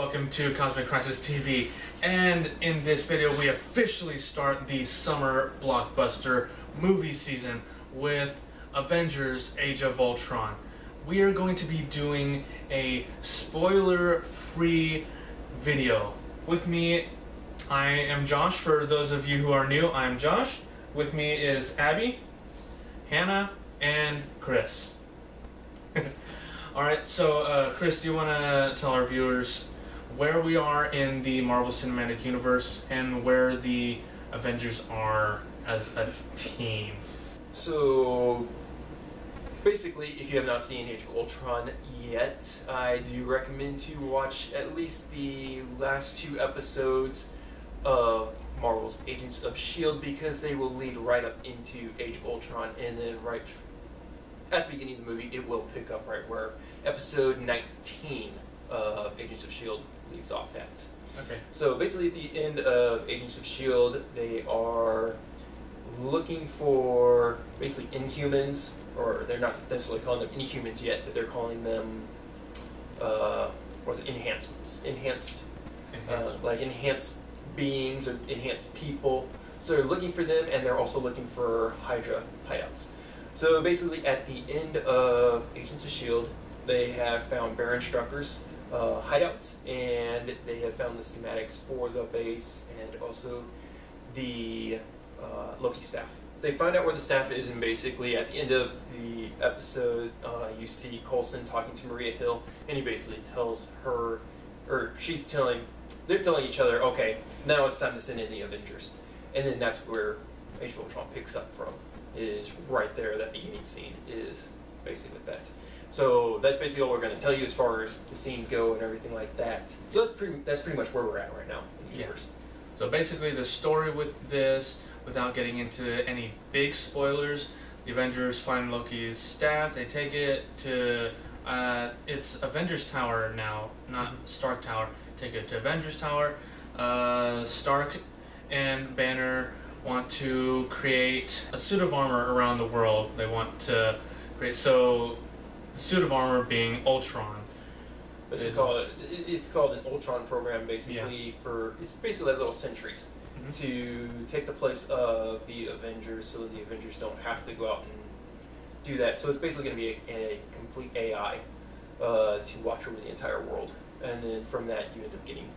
welcome to Cosmic Crisis TV, and in this video we officially start the summer blockbuster movie season with Avengers Age of Ultron. We are going to be doing a spoiler-free video. With me, I am Josh. For those of you who are new, I'm Josh. With me is Abby, Hannah, and Chris. Alright, so Chris, do you want to tell our viewers where we are in the Marvel Cinematic Universe and where the Avengers are as a team? So, basically, if you have not seen Age of Ultron yet, I do recommend to watch at least the last 2 episodes of Marvel's Agents of S.H.I.E.L.D. because they will lead right up into Age of Ultron, and then right at the beginning of the movie it will pick up right where episode 19 of Agents of S.H.I.E.L.D. leaves off at. Okay. So basically at the end of Agents of S.H.I.E.L.D. they are looking for basically Inhumans, or they're not necessarily calling them Inhumans yet, but they're calling them enhancements. Like enhanced beings or enhanced people. So they're looking for them, and they're also looking for Hydra hideouts. So basically at the end of Agents of S.H.I.E.L.D. they have found Baron Strucker's hideout, and they have found the schematics for the base and also the Loki staff. They find out where the staff is, and basically at the end of the episode you see Coulson talking to Maria Hill, and he basically tells her, or they're telling each other, okay, now it's time to send in the Avengers. And then that's where Age of Ultron picks up from, is right there. That beginning scene is basically that. So that's basically all we're going to tell you as far as the scenes go and everything like that. So that's pretty much where we're at right now in the universe. So basically the story with this, without getting into any big spoilers, the Avengers find Loki's staff, they take it to, it's Avengers Tower now, not Stark Tower. Take it to Avengers Tower. Stark and Banner want to create a suit of armor around the world. They want to create, so the suit of armor being Ultron. It's called an Ultron program, basically. Yeah. It's basically like little sentries to take the place of the Avengers, so the Avengers don't have to go out and do that. So it's basically going to be a complete AI to watch over the entire world, and then from that you end up getting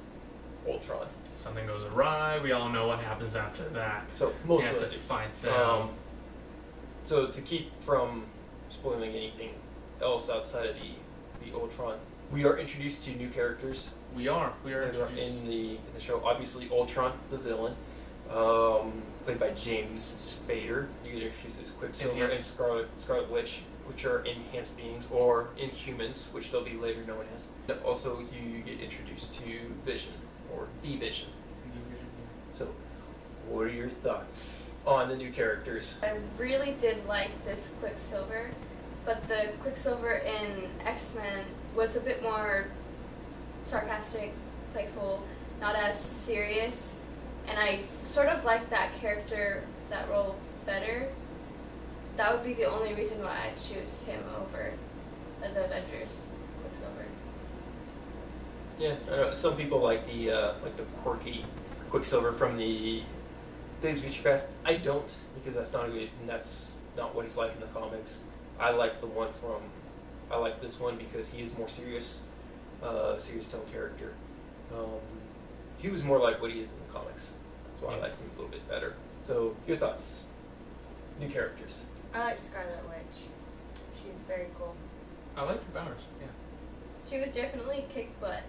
Ultron. Something goes awry, we all know what happens after that. So most of us have to fight them. So to keep from spoiling anything else outside of the Ultron, we are introduced to new characters. We are introduced in the show. Obviously, Ultron, the villain, played by James Spader. You get introduced as Quicksilver and Scarlet Witch, which are enhanced beings, or Inhumans, which they'll be later known as. Also, you get introduced to Vision, or the Vision. So, what are your thoughts on the new characters? I really did like this Quicksilver, but the Quicksilver in X-Men was a bit more sarcastic, playful, not as serious, and I sort of like that character, that role better. That would be the only reason why I'd choose him over the Avengers Quicksilver. Yeah, I know some people like the quirky Quicksilver from the Days of Future Past. I don't, because that's not what he's like in the comics. I like this one because he is more serious tone character. He was more like what he is in the comics. That's why I liked him a little bit better. So, your thoughts? New characters. I like Scarlet Witch. She's very cool. I like her powers, yeah. She was definitely kick butt.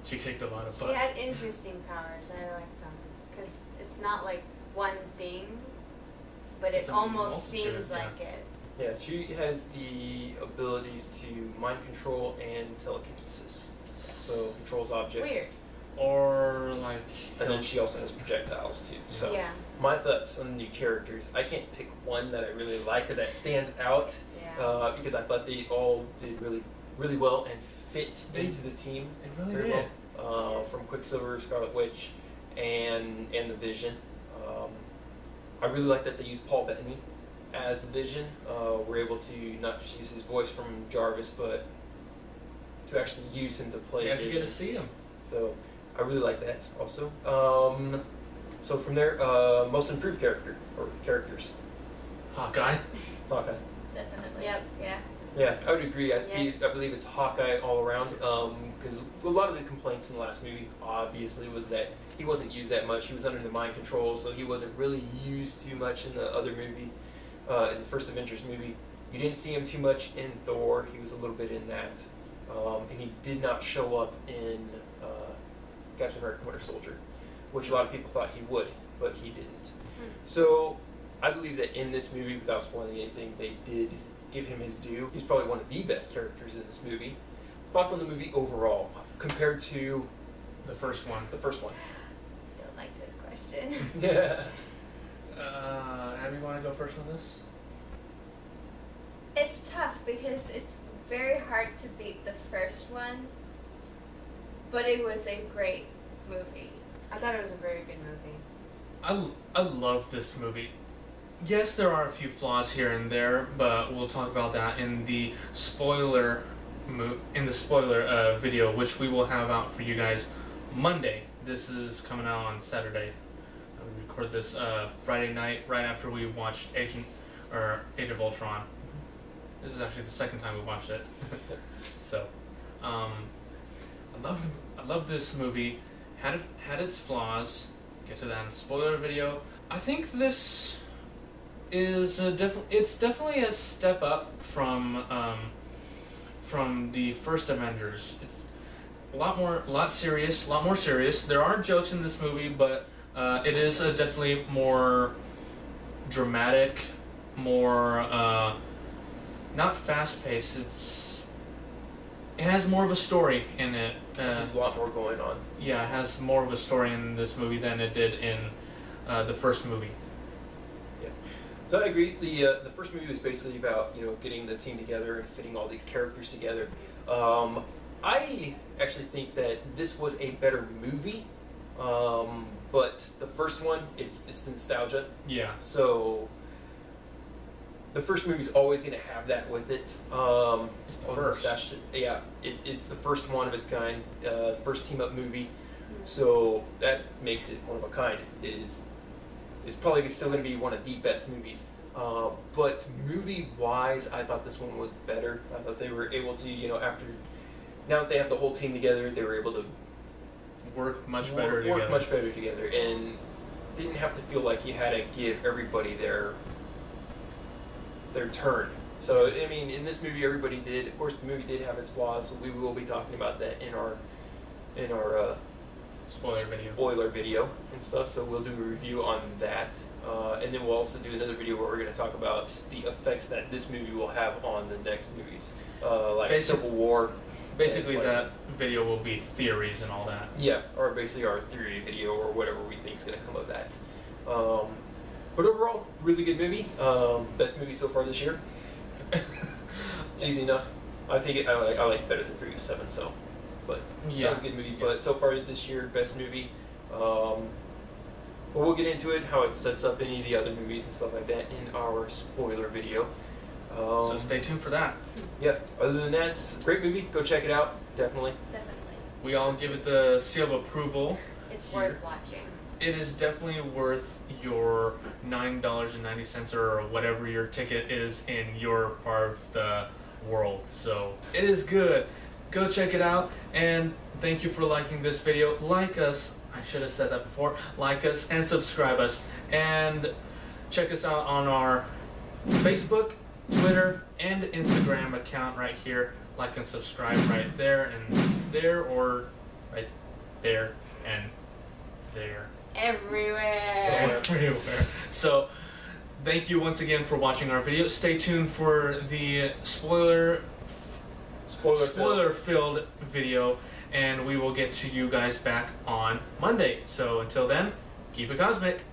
She kicked a lot of butt. She had interesting powers. I like them because it's not like one thing, but it almost seems like it. Yeah, she has the abilities to mind control and telekinesis. So controls objects. Weird. Or like, and then she also has projectiles too. So yeah. My thoughts on the new characters. I can't pick one that I really like or that stands out. Yeah. Because I thought they all did really well and fit into the team. They really very did. Well. From Quicksilver, Scarlet Witch, and the Vision. I really like that they used Paul Bettany as the Vision. We're able to not just use his voice from Jarvis, but to actually use him to play. You actually Vision. get to see him. So I really like that also. So from there, most improved character or characters. Hawkeye. Hawkeye. Definitely. Yep. Yeah. Yeah, I would agree. Yes. I believe it's Hawkeye all around. Because a lot of the complaints in the last movie, obviously, was that he wasn't used that much. He was under the mind control, so he wasn't really used too much in the other movie, in the first Avengers movie. You didn't see him too much in Thor. He was a little bit in that, and he did not show up in Captain America: Winter Soldier, which a lot of people thought he would, but he didn't. So I believe that in this movie, without spoiling anything, they did give him his due. He's probably one of the best characters in this movie. Thoughts on the movie overall compared to The first one. the first one? Don't like this question. Yeah. Abby, want to go first on this? It's tough because it's very hard to beat the first one, but it was a great movie. I thought it was a very good movie. I love this movie. Yes, there are a few flaws here and there, but we'll talk about that in the spoiler video, which we will have out for you guys Monday. This is coming out on Saturday. We record this Friday night, right after we watched Age of Ultron. This is actually the second time we watched it. So, I love this movie. Had its flaws. Get to that in the spoiler video. I think this is it's definitely a step up from the first Avengers. It's a lot more serious. There are jokes in this movie, but it is definitely more dramatic, more not fast paced. It has more of a story in it. There's a lot more going on. Yeah, it has more of a story in this movie than it did in the first movie. Yeah. So I agree. The first movie was basically about getting the team together and fitting all these characters together. I actually think that this was a better movie, but the first one it's nostalgia. Yeah. So the first movie's always going to have that with it. It's the first. Nostalgia. Yeah, it's the first one of its kind, first team-up movie. So that makes it one of a kind. It's probably still going to be one of the best movies. But movie-wise, I thought this one was better. I thought they were able to, now that they have the whole team together, they were able to Work much better together, and didn't have to feel like you had to give everybody their turn. So I mean, in this movie, everybody did. Of course, the movie did have its flaws, so we will be talking about that in our spoiler video and stuff. So we'll do a review on that, and then we'll also do another video where we're going to talk about the effects that this movie will have on the next movies, like Civil War. Basically, that video will be theories and all that. Yeah, or basically our theory video or whatever we think is going to come of that. But overall, really good movie. Best movie so far this year. Easy enough. I think I like it better than Furious 7. So, but Yeah. that was a good movie. Yeah. But so far this year, best movie. But we'll get into it, how it sets up any of the other movies and stuff like that in our spoiler video. So stay tuned for that. Yeah. Other than that, great movie. Go check it out. Definitely. Definitely. We all give it the seal of approval. It's Here. worth watching. It is definitely worth your $9.90 or whatever your ticket is in your part of the world. So it is good. Go check it out, and thank you for liking this video. Like us. I should have said that before. Like us and subscribe us, and check us out on our Facebook, Twitter, and Instagram account right here. Like and subscribe right there and there, or right there and there. Everywhere. Everywhere. So, thank you once again for watching our video. Stay tuned for the spoiler-filled video, and we will get to you guys back on Monday. So until then, keep it cosmic.